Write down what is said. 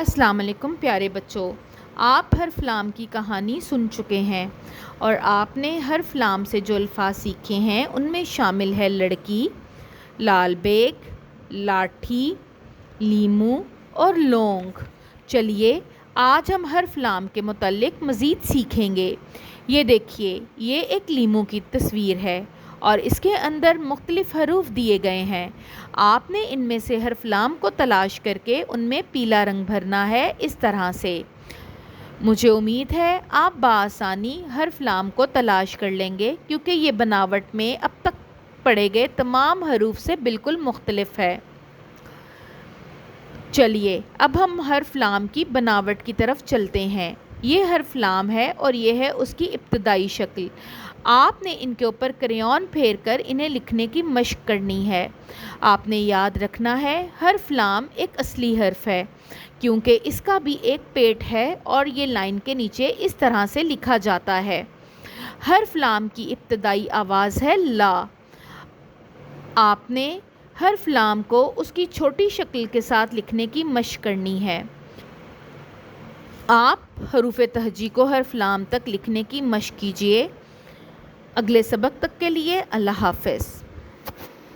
السلام علیکم پیارے بچوں، آپ حرف لام کی کہانی سن چکے ہیں اور آپ نے حرف لام سے جو الفاظ سیکھے ہیں ان میں شامل ہے لڑکی، لال بیگ، لاٹھی، لیمو اور لونگ۔ چلیے آج ہم حرف لام کے متعلق مزید سیکھیں گے۔ یہ دیکھیے، یہ ایک لیمو کی تصویر ہے اور اس کے اندر مختلف حروف دیے گئے ہیں۔ آپ نے ان میں سے حرف لام کو تلاش کر کے ان میں پیلا رنگ بھرنا ہے، اس طرح سے۔ مجھے امید ہے آپ بآسانی حرف لام کو تلاش کر لیں گے کیونکہ یہ بناوٹ میں اب تک پڑھے گئے تمام حروف سے بالکل مختلف ہے۔ چلیے اب ہم حرف لام کی بناوٹ کی طرف چلتے ہیں۔ یہ حرف لام ہے اور یہ ہے اس کی ابتدائی شکل۔ آپ نے ان کے اوپر کریون پھیر کر انہیں لکھنے کی مشق کرنی ہے۔ آپ نے یاد رکھنا ہے حرف لام ایک اصلی حرف ہے کیونکہ اس کا بھی ایک پیٹ ہے اور یہ لائن کے نیچے اس طرح سے لکھا جاتا ہے۔ حرف لام کی ابتدائی آواز ہے لا۔ آپ نے حرف لام کو اس کی چھوٹی شکل کے ساتھ لکھنے کی مشق کرنی ہے۔ آپ حروف تہجی کو حرف لام تک لکھنے کی مشق کیجیے۔ اگلے سبق تک کے لیے اللہ حافظ۔